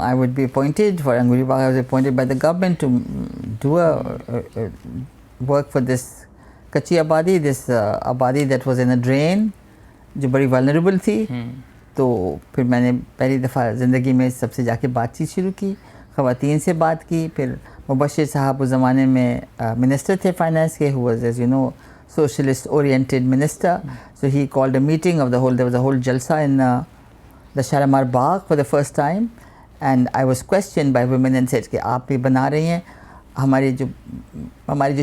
I would be appointed for Anguri Bagh. I was appointed by the government to do a work for this Kachi Abadi, this Abadi that was in a drain, جو بڑی vulnerable تھی. تو پھر میں نے پہلی دفعہ زندگی میں سب سے جا کے بات چیت شروع کی, خواتین سے بات کی. پھر مبشر صاحب اس زمانے میں منسٹر تھے فائنانس کے, who was, as you know, socialist oriented minister. So he called a meeting of there was a whole jalsa in the Shalimar Bagh for the first time, and I was questioned by women and said کہ آپ یہ بنا رہی ہیں, ہماری جو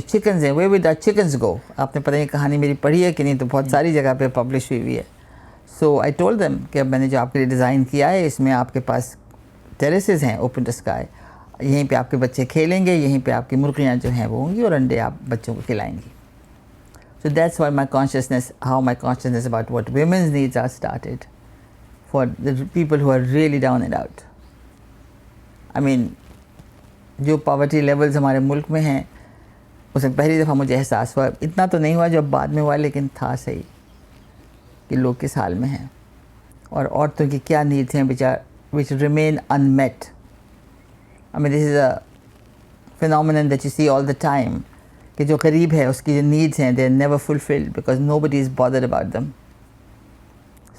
chickens ہیں, where would our chickens go? آپ نے پتہ نہیں کہانی میری پڑھی ہے کہ نہیں, تو بہت ساری جگہ پہ پبلش ہوئی ہے. So I told them کہ اب میں نے جو آپ کے لیے ڈیزائن کیا ہے, اس میں آپ کے پاس ٹیریسز ہیں اوپن ٹو اسکائی, یہیں پہ آپ کے بچے کھیلیں گے, یہیں پہ آپ کی مرغیاں جو ہیں وہ ہوں گی, اور انڈے آپ بچوں کو کھلائیں گی. So that's why my consciousness about what women's needs are started for the people who are really down and out. I mean, جو پاورٹی لیولز ہمارے ملک میں ہیں, اس میں پہلی دفعہ مجھے احساس ہوا, اتنا تو نہیں ہوا جو اب بعد میں ہوا, لیکن تھا صحیح کہ لوگ کس حال میں ہیں, اور عورتوں کی کیا نیڈس ہیں which remain unmet. I mean, this is a phenomenon that you see all the time, کہ جو غریب ہے اس کی جو نیڈس ہیں they are never fulfilled because nobody is bothered about them.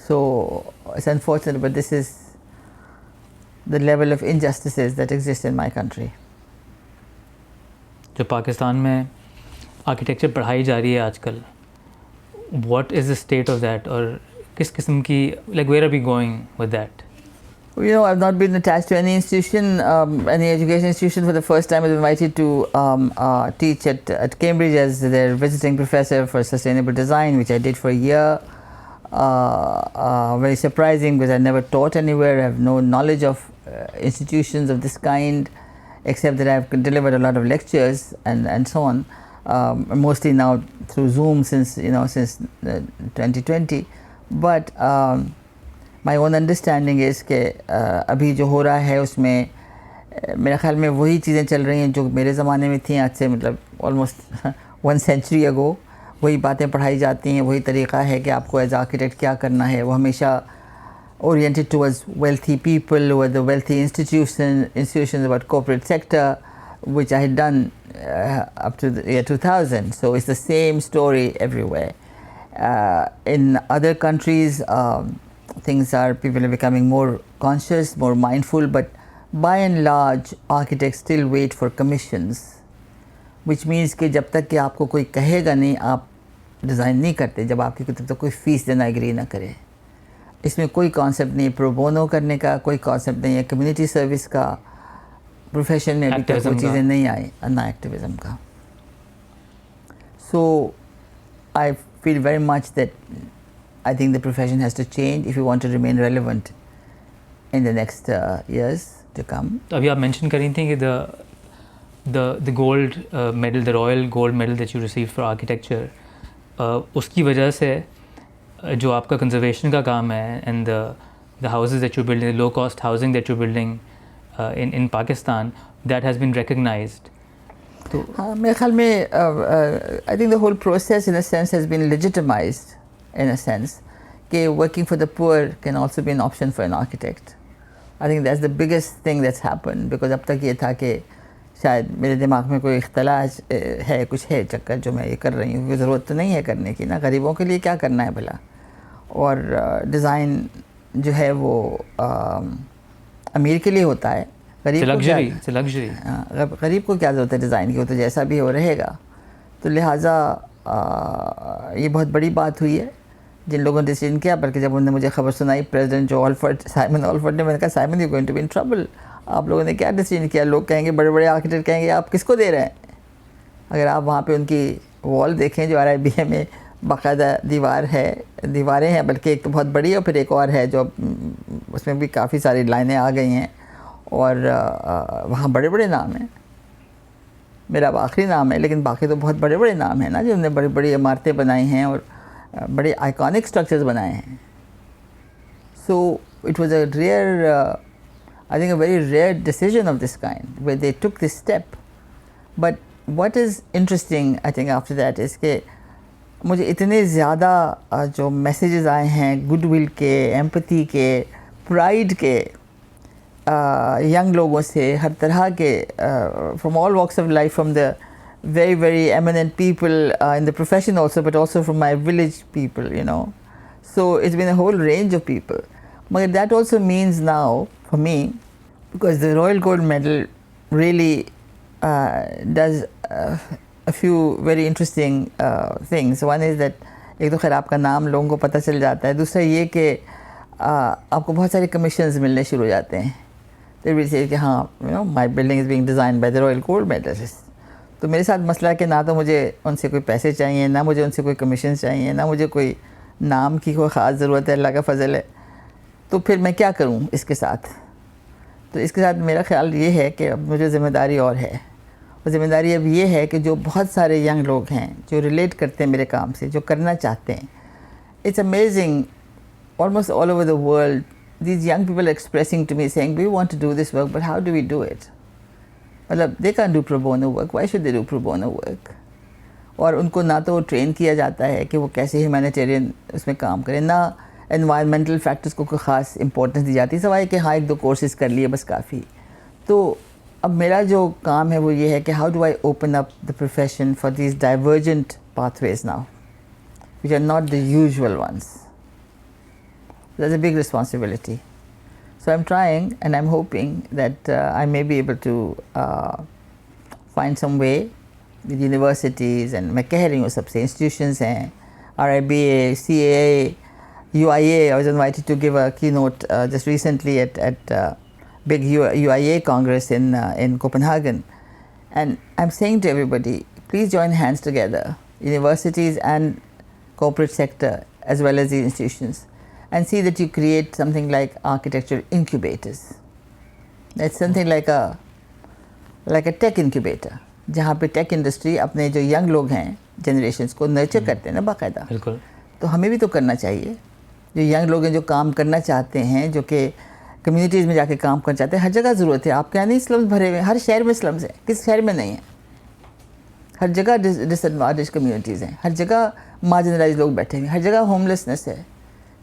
So it's unfortunate, but this is the level of injustices that exist in my country. جو پاکستان میں architecture پڑھائی جا رہی ہے آج کل, what is the state of that, اور کس قسم کی, like where are we going with that? You know, I've not been attached to any institution, any education institution. For the first time I was invited to teach at Cambridge as their visiting professor for sustainable design, which I did for a year. Very surprising because I never taught anywhere. I have no knowledge of institutions of this kind, except that I've delivered a lot of lectures and so on, mostly now through Zoom since 2020. But my own understanding is کہ ابھی جو ہو رہا ہے اس میں میرے خیال میں وہی چیزیں چل رہی ہیں جو میرے زمانے میں تھیں, آج سے مطلب آلموسٹ 1 century ago. وہی باتیں پڑھائی جاتی ہیں, وہی طریقہ ہے کہ آپ کو ایز آرکیٹیکٹ کیا کرنا ہے. وہ ہمیشہ oriented towards wealthy people, or the wealthy institutions about corporate sector, which I had done up to the year 2000. So it's the same story everywhere. In other countries, people are becoming more conscious, more mindful, but by and large, architects still wait for commissions, which means کہ جب تک کہ آپ کو کوئی کہے گا نہیں, آپ ڈیزائن نہیں کرتے جب آپ کی طرف سے کوئی فیس دینا ایگری نہ کرے. اس میں کوئی کانسیپٹ نہیں پرو بونو کرنے کا, کوئی کانسیپٹ نہیں ہے کمیونٹی سروس کا. پروفیشن میں ابھی تک وہ چیزیں نہیں آئی, نہ ایکٹیویزم کا. So I feel very much that I think the profession has to change if you want to remain relevant in the next years to come. تو ابھی آپ مینشن کر رہی تھیں کہ the gold medal, the royal gold medal that you received for architecture, اس کی وجہ سے جو آپ کا کنزرویشن کا کام ہے and the houses that you're building, the low cost housing that you're building in Pakistan, that has been recognized. تو ہاں میرے خیال میں I think the whole process in a sense has been legitimized in a sense کہ working for the poor can also be an option for an architect. I think that's the biggest thing that's happened because اب تک یہ تھا کہ شاید میرے دماغ میں کوئی اختلاج ہے, کچھ ہے چکر جو میں یہ کر رہی ہوں, کیونکہ ضرورت تو نہیں ہے کرنے کی نا, غریبوں کے لیے کیا کرنا ہے بھلا. اور ڈیزائن جو ہے وہ امیر کے لیے ہوتا ہے, غریب کو کیا ضرورت ہے ڈیزائن کی, وہ تو جیسا بھی ہو رہے گا. تو لہٰذا یہ بہت بڑی بات ہوئی ہے جن لوگوں نے ڈیسیژن کیا. بلکہ جب انہوں نے مجھے خبر سنائی پریزیڈنٹ جو سائمن آلفورڈ نے, میں نے کہا Simon you going to be in trouble. آپ لوگوں نے کیا ڈیسیژن کیا؟ لوگ کہیں گے, بڑے بڑے آرکیٹیکٹ کہیں گے آپ کس کو دے رہے ہیں. اگر آپ وہاں پہ ان کی وال دیکھیں جو RIBA میں باقاعدہ دیواریں ہیں, بلکہ ایک تو بہت بڑی ہے اور پھر ایک اور ہے جو اس میں بھی کافی ساری لائنیں آ گئی ہیں, اور وہاں بڑے بڑے نام ہیں. میرا اب آخری نام ہے, لیکن باقی تو بہت بڑے بڑے نام ہیں نا جنہوں نے بڑی بڑی عمارتیں بنائی ہیں اور بڑے آئیکونک اسٹرکچرز بنائے ہیں. So it was a rare I think a very rare decision of this kind where they took this step. But what is interesting I think after that is کہ مجھے اتنے زیادہ جو میسیجز آئے ہیں good will کے, empathy کے, pride کے, ینگ لوگوں سے, ہر طرح کے, from all walks of life, from the very very eminent people in the profession also, but also from my village people, you know. So it's been a whole range of people. But that also means now for me, because the Royal Gold Medal really does a few very interesting things. One is that ایک تو خیر آپ کا نام لوگوں کو پتہ چل جاتا ہے, دوسرا یہ کہ آپ کو بہت سارے کمیشنز ملنے شروع ہو جاتے ہیں. تو بھی کہ ہاں you know my building is being designed by the Royal Gold Medalists. تو میرے ساتھ مسئلہ ہے کہ نہ تو مجھے ان سے کوئی پیسے چاہیے, نہ مجھے ان سے کوئی کمیشن چاہیے, نہ مجھے کوئی نام کی کوئی خاص ضرورت ہے, اللہ کا فضل ہے. تو پھر میں کیا کروں اس کے ساتھ؟ تو اس کے ساتھ میرا خیال یہ ہے کہ اب مجھے ذمہ داری اور ہے. اور ذمہ داری اب یہ ہے کہ جو بہت سارے ینگ لوگ ہیں جو ریلیٹ کرتے ہیں میرے کام سے, جو کرنا چاہتے ہیں. It's amazing, almost all over the world these young people expressing to me saying we want to do this work but how do we do it. مطلب they can do pro bono work, why should they do pro bono work. اور ان کو نہ تو train کیا جاتا ہے کہ وہ کیسے ہیومینیٹیرین اس میں کام کریں, نہ انوائرمنٹل فیکٹرز کو کوئی خاص امپورٹنس دی جاتی, سوائے کہ ہاں ایک دو کورسز کر لیے بس کافی. تو اب میرا جو کام ہے وہ یہ ہے کہ how do I open up the profession for these divergent pathways now which are not the usual ones. That's a big responsibility. So I am trying and I am hoping that I may be able to find some way with universities. And میں کہہ رہی ہوں سب سے, institutions ہیں, RIBA, CAA, UIA. I was invited to give a keynote just recently at big UIA Congress in Copenhagen. And I'm saying to everybody, please join hands together, universities and corporate sector as well as the institutions, and see that you create something like architecture incubators. That's something like a tech incubator, جہاں پہ tech industry اپنے جو young لوگ ہیں generations کو nurture کرتے ہیں نا باقاعدہ. بالکل. تو ہمیں بھی تو کرنا چاہیے. جو ینگ لوگ ہیں جو کام کرنا چاہتے ہیں, جو کہ کمیونٹیز میں جا کے کام کرنا چاہتے ہیں, ہر جگہ ضرورت ہے. آپ کے یہاں نہیں سلمز بھرے ہوئے ہیں, ہر شہر میں سلمز ہیں, کس شہر میں نہیں ہیں؟ ہر جگہ ڈس ایڈوانٹیج کمیونٹیز ہیں, ہر جگہ مارجنلائز لوگ بیٹھے ہوئے ہیں, ہر جگہ ہوم لیسنس ہے.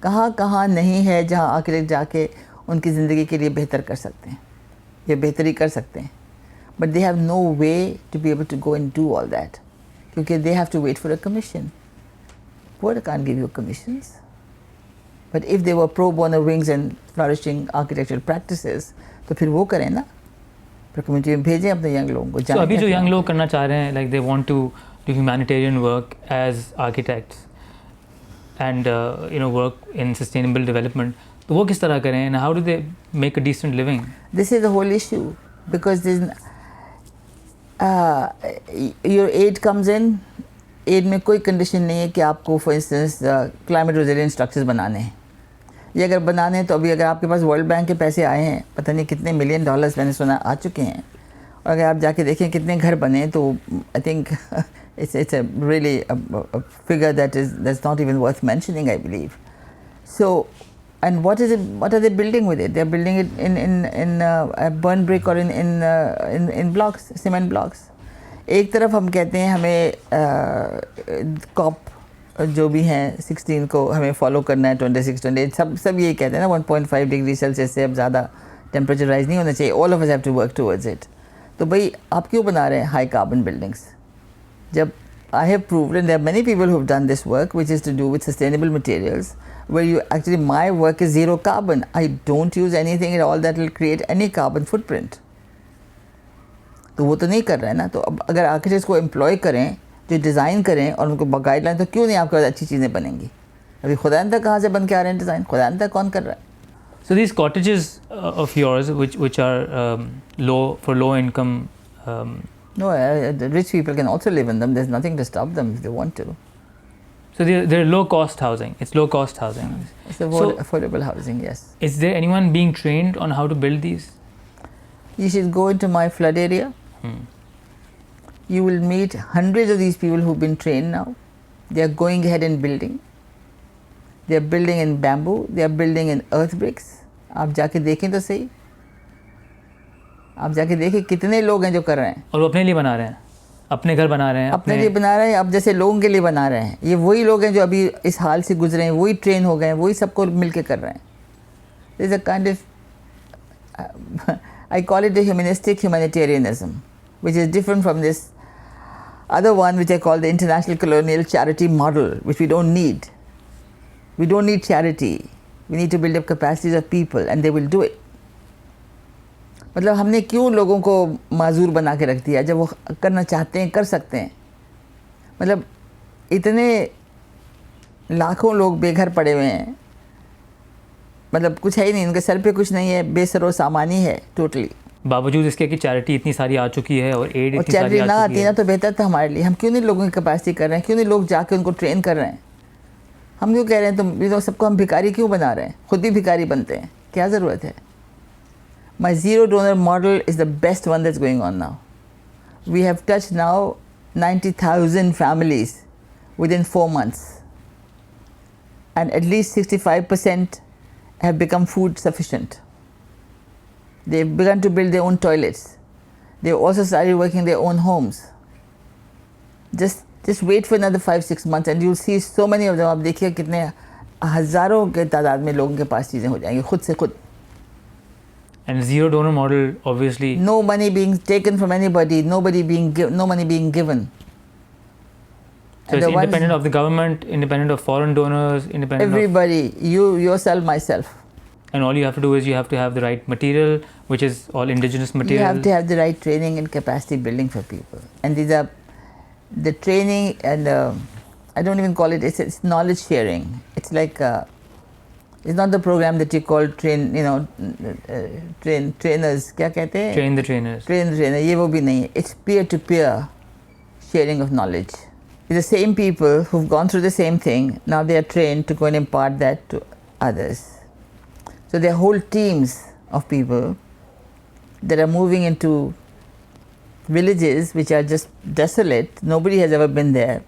کہاں کہاں نہیں ہے جہاں آرکیٹیکٹ جا کے ان کی زندگی کے لیے بہتر کر سکتے ہیں یا بہتری کر سکتے ہیں. But they have no way to be able to go and do all that, کیونکہ they have to wait for a commission. Poor can't give you commissions. But if they were pro bono wings and flourishing architectural practices, تو پھر وہ کریں نا, پھر community میں بھیجیں اپنے ینگ لوگوں کو. So ابھی جو ینگ لوگ کرنا چاہ رہے ہیں, like they want to do humanitarian work as architects and work in sustainable development, تو وہ کس طرح کریں and how do they make a decent living? This is the whole issue, because your aid comes in. aid میں کوئی condition نہیں ہے کہ آپ کو for instance climate resilient structures بنانے ہیں. یہ اگر بنانے ہیں تو ابھی اگر آپ کے پاس ورلڈ بینک کے پیسے آئے ہیں, پتہ نہیں کتنے $1 ملین میں نے سنا آ چکے ہیں, اور اگر آپ جا کے دیکھیں کتنے گھر بنے ہیں تو I think it's a really a figure that's not even worth mentioning, I believe. So, and what are they building with it? They're building it in burn brick or in blocks, cement blocks. ایک طرف ہم کہتے ہیں ہمیں کاپ جو بھی ہیں 16 کو ہمیں فالو کرنا ہے, 26, 28 سب یہی کہتے ہیں نا 1.5 ڈگری سیلسیس سے اب زیادہ ٹیمپریچر رائز نہیں ہونا چاہیے. all of us have to work towards it. تو بھائی آپ کیوں بنا رہے ہیں ہائی کاربن بلڈنگس, جب I have proved, and there are many people who have done this work, which is to do with sustainable materials, where you actually, my work is zero carbon. I don't use anything at all that will create any carbon footprint. تو وہ تو نہیں کر رہے ہیں نا. تو اب اگر آرکیٹیکٹس کو امپلوائے کریں جو ڈیزائن کریں اور ان کو گائیڈ لائن, تو کیوں نہیں آپ کے پاس اچھی چیزیں بنیں گی؟ ابھی خدا نہ کہاں سے بن کے آ رہے ہیں ڈیزائن, خدا نہ کون کر رہا ہے. So these cottages of yours which are low income, No, the rich people can also live in them. There's nothing to stop them if they want to. so they're low cost housing. It's low cost housing. It's affordable housing, yes. Is there anyone being trained on how to build these? You should go into my flood area. You will meet hundreds of these people who've been trained now. They are going ahead and building. They are building in bamboo. They are building in earth bricks. آپ جا کے دیکھیں تو صحیح, آپ جا کے دیکھیں کتنے لوگ ہیں جو کر رہے ہیں. اور وہ اپنے لیے بنا رہے ہیں, اپنے گھر بنا رہے ہیں, اپنے لیے بنا رہے ہیں, اب جیسے لوگوں کے لیے بنا رہے ہیں. یہ وہی لوگ ہیں جو ابھی اس حال سے گزرے ہیں, وہی ٹرین ہو گئے ہیں, وہی سب کو مل کے کر رہے ہیں. There is a kind of I call it the humanistic humanitarianism, which is different from this other one which I call the international colonial charity model, which we don't need. We don't need charity. We need to build up capacities of people and they will do it. مطلب ہم نے کیوں لوگوں کو معذور بنا کے رکھ دیا جب وہ کرنا چاہتے ہیں کر سکتے ہیں. مطلب اتنے لاکھوں لوگ بے گھر پڑے ہوئے ہیں, مطلب کچھ ہے ہی نہیں, ان کے سر پہ کچھ نہیں ہے, بے سر و سامانی ہے ٹوٹلی. باوجود اس کے کہ چیریٹی اتنی ساری آ چکی ہے اور ایڈ اتنی ساری چیریٹی آ نہ چکی آتی ہے نا تو بہتر تھا ہمارے لیے. ہم کیوں نہیں لوگوں کی کیپیسٹی کر رہے ہیں, کیوں نہیں لوگ جا کے ان کو ٹرین کر رہے ہیں. ہم کیوں کہہ رہے ہیں تم سب کو ہم بھکاری کیوں بنا رہے ہیں, خود بھی بھکاری بنتے ہیں, کیا ضرورت ہے. My zero donor model is the best one that's going on now. We have touched now 90,000 families within 4 months. And at least 65% have become food sufficient. They've begun to build their own toilets. They've also started working their own homes. Just wait for another 5-6 months and you'll see so many of them. آپ دیکھیے کتنے ہزاروں کے تعداد میں لوگوں کے پاس چیزیں ہو جائیں گی خود سے خود. And zero donor model, obviously. No money being taken from anybody, no money being given. So it's independent of the government, independent of foreign donors, independent everybody, you, yourself, myself. And all you have to do is you have to have the right material, which is all indigenous material. You have to have the right training and capacity building for people. And these are the training and I don't even call it, it's knowledge sharing. It's like it's not the program that you call trainers, کیا کہتے ہیں, train the trainers. Train the trainer, یہ وہ بھی نہیں ہے. It's peer to peer sharing of knowledge. It's the same people who've gone through the same thing, now they are trained to go and impart that to others. So there are whole teams of people that are moving into villages which are just desolate, nobody has ever been there.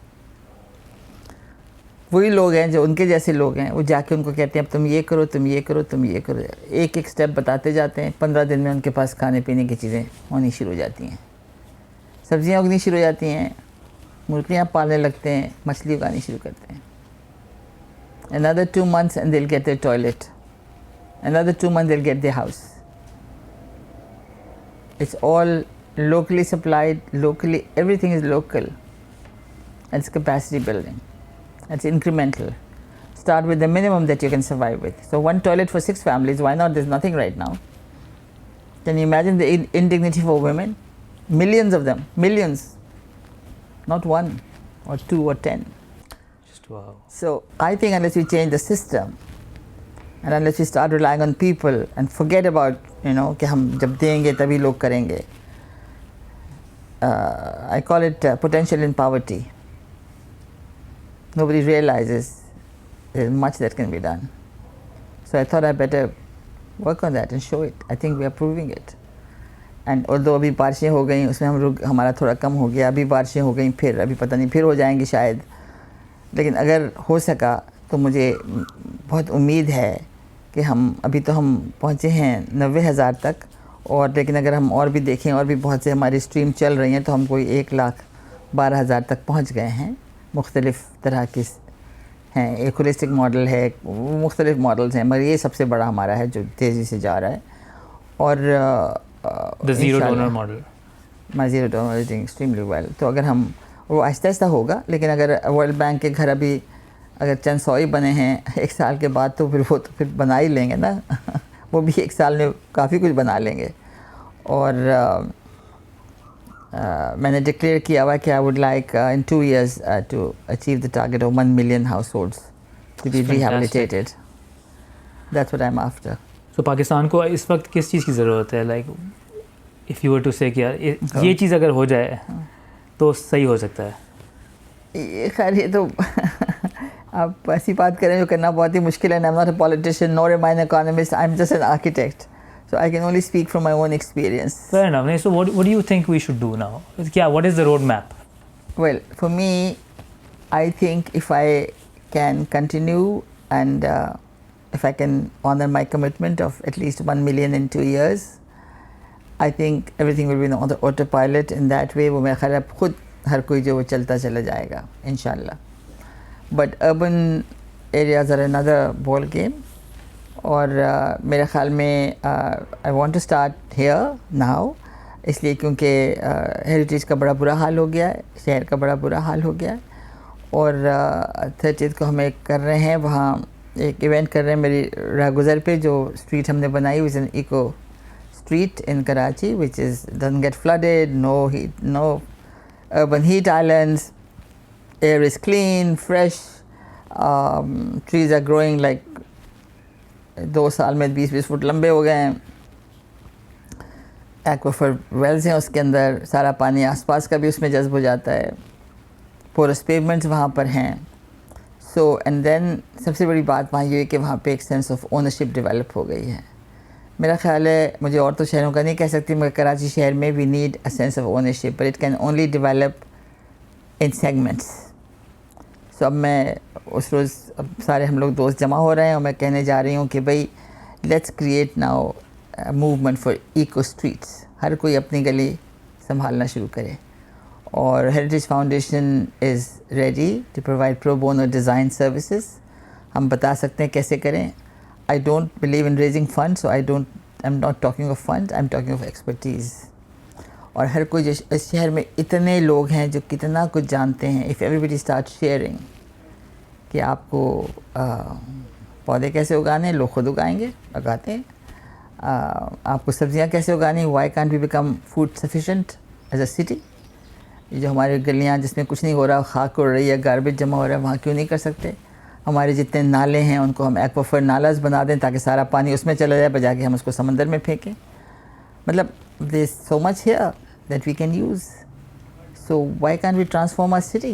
وہی لوگ ہیں جو ان کے جیسے لوگ ہیں, وہ جا کے ان کو کہتے ہیں اب تم یہ کرو, تم یہ کرو, تم یہ کرو. ایک ایک سٹیپ بتاتے جاتے ہیں. 15 دن میں ان کے پاس کھانے پینے کی چیزیں ہونی شروع ہو جاتی ہیں, سبزیاں اگنی شروع ہو جاتی ہیں, مرغیاں پالنے لگتے ہیں, مچھلی اگانی شروع کرتے ہیں. Another 2 months and they'll get their toilet. Another 2 months they'll get their house. It's all locally supplied, locally, everything is local. And it's capacity building. It's incremental. Start with the minimum that you can survive with. So 1 toilet for 6 families, why not? There's nothing right now. Can you imagine the indignity for women? Millions of them, millions, not one. or 2 or 10. Just wow. So I think unless we change the system and unless we start relying on people and forget about, کہ ہم جب دیں گے تبھی لوگ کریں گے. I call it potential in poverty. Nobody realizes there's much that can be done. So I thought I better work on that and show it. I think we are proving it. And although ابھی بارشیں ہو گئیں اس میں ہمارا تھوڑا کم ہو گیا, ابھی بارشیں ہو گئیں, پھر ابھی پتہ نہیں پھر ہو جائیں گی شاید, لیکن اگر ہو سکا تو مجھے بہت امید ہے کہ ابھی تو ہم پہنچے ہیں 90,000 تک, اور لیکن اگر ہم اور بھی دیکھیں اور بھی بہت سے ہماری اسٹریم چل رہی ہیں تو ہم کوئی 1,12,000 تک پہنچ گئے ہیں. مختلف طرح کی ہیں, ایک ہولسٹک ماڈل ہے, مختلف ماڈلز ہیں, مگر یہ سب سے بڑا ہمارا ہے جو تیزی سے جا رہا ہے. اور The zero donor model. My zero donor is doing extremely well. تو اگر ہم وہ آہستہ آہستہ ہوگا, لیکن اگر ورلڈ بینک کے گھر ابھی اگر چند 100 ہی بنے ہیں 1 سال کے بعد تو وہ تو پھر بنا ہی لیں گے نا. وہ بھی 1 سال میں کافی کچھ بنا لیں گے. اور میں نے ڈکلیئر کیا ہوا کہ I would like in 2 years to achieve the target of 1 million households to be rehabilitated. That's what I'm after. So Pakistan کو اس وقت کس چیز کی ضرورت ہے؟ Like if you were to say کہ یار یہ چیز اگر ہو جائے تو صحیح ہو سکتا ہے. خیر یہ تو آپ ایسی بات کریں جو کرنا بہت ہی مشکل ہے. I'm not a politician nor am I an economist. I'm just an architect. So I can only speak from my own experience. Fair enough. So what do you think we should do now? What is the roadmap? Well, for me, I think if I can continue and if I can honor my commitment of at least 1 million in 2 years, I think everything will be on the autopilot. In that way, وہ میرا خیال ہے خود ہر کوئی جو وہ چلتا چلا جائے گا انشاءاللہ. But urban areas are another ball game. اور میرے خیال میں I want to start here now, اس لیے کیونکہ ہیریٹیج کا بڑا برا حال ہو گیا ہے, شہر کا بڑا برا حال ہو گیا ہے. اور 30 کو ہم ایک کر رہے ہیں, وہاں ایک ایونٹ کر رہے ہیں میری راہ گزر پہ, جو اسٹریٹ ہم نے بنائی which an eco street in Karachi which is doesn't get flooded, no heat, no urban heat islands, air is clean, fresh, trees are growing like 2 سال میں 20 فٹ لمبے ہو گئے ہیں. ایکویفر ویلز ہیں اس کے اندر, سارا پانی آس پاس کا بھی اس میں جذب ہو جاتا ہے. پورس پیومنٹس وہاں پر ہیں. سو اینڈ دین سب سے بڑی بات وہاں یہ ہے کہ وہاں پہ ایک سینس آف اونرشپ ڈیولپ ہو گئی ہے. میرا خیال ہے, مجھے اور تو شہروں کا نہیں کہہ سکتی, مگر کراچی شہر میں we need a sense of ownership, but it can only develop in segments. So اب میں اس روز اب سارے ہم لوگ دوست جمع ہو رہے ہیں اور میں کہنے جا رہی ہوں کہ بھائی let's create now movement for eco streets. ہر کوئی اپنی گلی سنبھالنا شروع کرے. اور Heritage Foundation is ready to provide pro bono design services. ہم بتا سکتے ہیں کیسے کریں. I don't believe in raising funds, so I'm not talking of funds, I'm talking of expertise. اور ہر کوئی اس شہر میں اتنے لوگ ہیں جو کتنا کچھ جانتے ہیں. if everybody starts sharing کہ آپ کو پودے کیسے اگانے ہیں, لوگ خود اگائیں گے, اگاتے ہیں. آپ کو سبزیاں کیسے اگانی ہیں, why can't we become food sufficient as a city. یہ جو ہماری گلیاں جس میں کچھ نہیں ہو رہا, خاک اڑ رہی ہے, گاربیج جمع ہو رہا ہے, وہاں کیوں نہیں کر سکتے. ہمارے جتنے نالے ہیں ان کو ہم ایکویفر نالاز بنا دیں تاکہ سارا پانی اس میں چلا جائے, بجا کے ہم اس کو سمندر میں پھینکیں. مطلب there is so much here that we can use. So why can't we transform our city?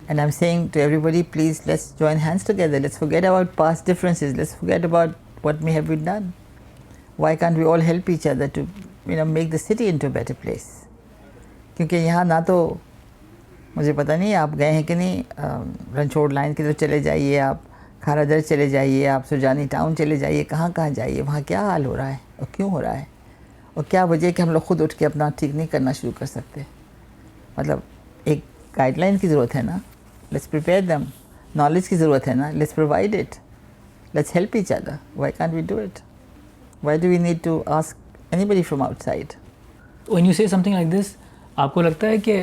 And I'm saying to everybody, please let's join hands together. Let's forget about past differences. Let's forget about what may have been done. Why can't we all help each other to make the city into a better place? کیونکہ یہاں نہ تو مجھے پتہ نہیں آپ گئے ہیں کہ نہیں, رنچوڑ لائن کی طرف چلے جائیے, آپ کھارا در چلے جائیے, آپ سرجانی ٹاؤن چلے جائیے, کہاں کہاں جائیے, وہاں کیا حال ہو رہا ہے اور کیوں ہو رہا ہے, اور کیا وجہ کہ ہم لوگ خود اٹھ کے اپنا ٹھیک نہیں کرنا شروع کر سکتے. مطلب ایک گائیڈ لائن کی ضرورت ہے نا, لیٹس پریپیئر دیم. نالج کی ضرورت ہے نا, let's provide it. Let's help each other. Why can't we do it. Why do we need to ask anybody from outside. When you say something like this, آپ کو لگتا ہے کہ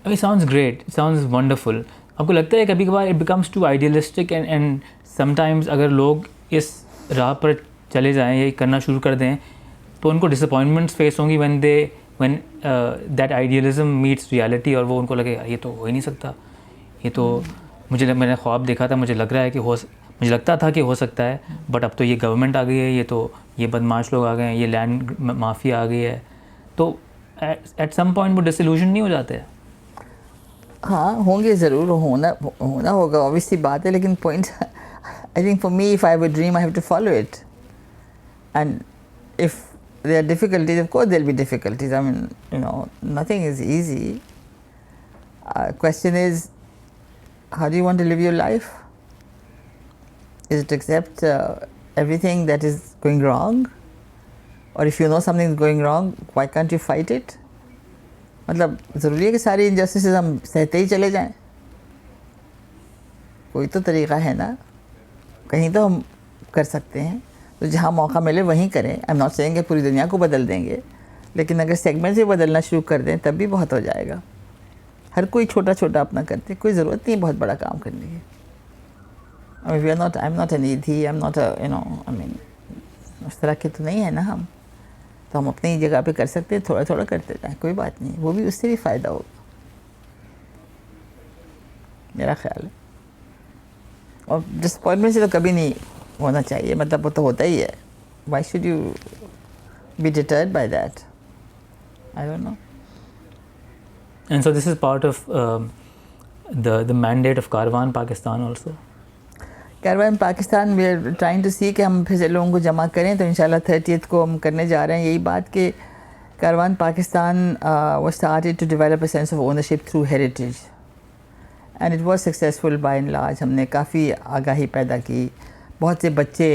it sounds great, it sounds wonderful. آپ کو لگتا ہے کبھی کبھار it becomes too idealistic and sometimes اگر لوگ اس راہ پر چلے جائیں یا کرنا شروع کر دیں تو ان کو disappointments فیس ہوں گی when they when that idealism meets reality اور وہ ان کو لگے یہ تو ہو ہی نہیں سکتا, یہ تو میں نے خواب دیکھا تھا, مجھے لگ رہا ہے کہ مجھے لگتا تھا کہ ہو سکتا ہے, بٹ اب تو یہ گورنمنٹ آ گئی ہے, یہ بدماش لوگ آ گئے ہیں, یہ لینڈ مافیا آ گئی ہے, تو ایٹ سم پوائنٹ وہ ڈسیلوژن نہیں ہو جاتے ہیں؟ ہاں ہوں گے ضرور, ہونا ہوگا, obvious سی بات ہے, لیکن point I think for me, if I have a dream, I have to follow it. And if there are difficulties, of course there will be difficulties. I mean, nothing is easy. Question is, how do you want to live your life? Is it to accept everything that is going wrong? Or if you know something is going wrong, why can't you fight it? مطلب ضروری ہے کہ ساری انجسٹسز ہم سہتے ہی چلے جائیں؟ کوئی تو طریقہ ہے نا, کہیں تو ہم کر سکتے ہیں, تو جہاں موقع ملے وہیں کریں. آئی ایم ناٹ سیئنگ کہ پوری دنیا کو بدل دیں گے, لیکن اگر سیگمنٹ سے بدلنا شروع کر دیں تب بھی بہت ہو جائے گا. ہر کوئی چھوٹا چھوٹا اپنا کرتے, کوئی ضرورت نہیں بہت بڑا کام کرنے کی. I'm not an Edhi, I'm not I mean اس طرح کے تو نہیں ہے نا ہم, تو ہم اپنی جگہ پہ کر سکتے ہیں, تھوڑا تھوڑا کرتے جائیں, کوئی بات نہیں, وہ بھی اس سے بھی فائدہ ہوگا میرا خیال ہے. اور ڈسپوائنٹمنٹ سے تو کبھی نہیں ہونا چاہیے, مطلب وہ تو ہوتا ہی ہے. Why should you be deterred by that? I don't know. And so this is part of the mandate of Karwan Pakistan also. Karwan Pakistan we are trying to see کہ ہم پھر سے لوگوں کو جمع کریں, تو انشاءاللہ 30th کو ہم کرنے جا رہے ہیں یہی بات کہ کیروان Pakistan was started to develop a sense of ownership through heritage and it was successful by and large. ہم نے کافی آگاہی پیدا کی, بہت سے بچے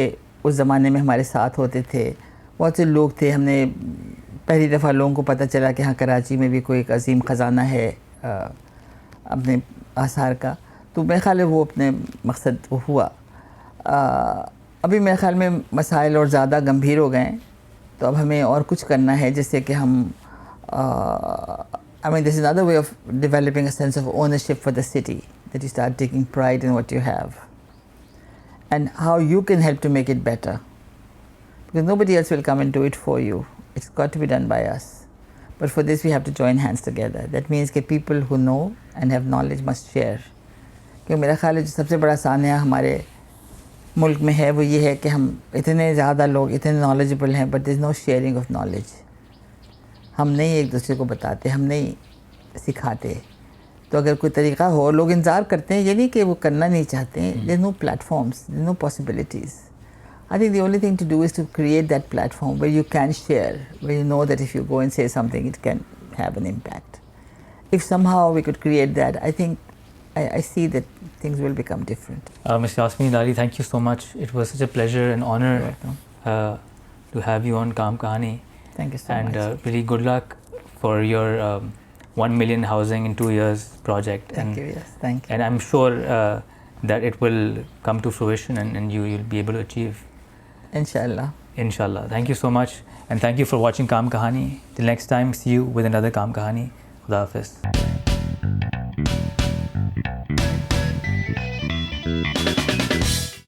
اس زمانے میں ہمارے ساتھ ہوتے تھے, بہت سے لوگ تھے, ہم نے پہلی دفعہ لوگوں کو پتہ چلا کہ ہاں کراچی میں بھی کوئی ایک عظیم خزانہ ہے اپنے آثار کا, تو میرے خیال ہے وہ اپنے مقصد وہ ہوا. ابھی میرے خیال میں مسائل اور زیادہ گمبھیر ہو گئے ہیں, تو اب ہمیں اور کچھ کرنا ہے جس سے کہ ہم I mean this is another way of developing a sense of ownership for the city, that you start taking pride in what you have and how you can help to make it better, because nobody else will come and do it for you. It's got to be done by us, but for this we have to join hands together. That means that people who know and have knowledge must share. کہ میرا خیال ہے جو سب سے بڑا سانحہ ہمارے ملک میں ہے وہ یہ ہے کہ ہم اتنے زیادہ لوگ اتنے نالجبل ہیں, but there is no sharing of knowledge. ہم نہیں ایک دوسرے کو بتاتے, ہم نہیں سکھاتے. تو اگر کوئی طریقہ ہو, لوگ انتظار کرتے ہیں, یہ نہیں کہ وہ کرنا نہیں چاہتے ہیں, there is no platforms, there is no possibilities. I think the only thing to do is to create that platform where you can share, where you know that if you go and say something, it can have an impact. If somehow we could create that, I think I see that things will become different. Ms. Yasmeen Ali, thank you so much. It was such a pleasure and honor to have you on Kaam Kahani. Thank you so much. And really good luck for your 1 million housing in 2 years project. Thank you, yes, thank you. And I'm sure that it will come to fruition and you'll be able to achieve. Inshallah. Inshallah. Thank you so much. And thank you for watching Kaam Kahani. Till next time, see you with another Kaam Kahani. Khuda Hafiz.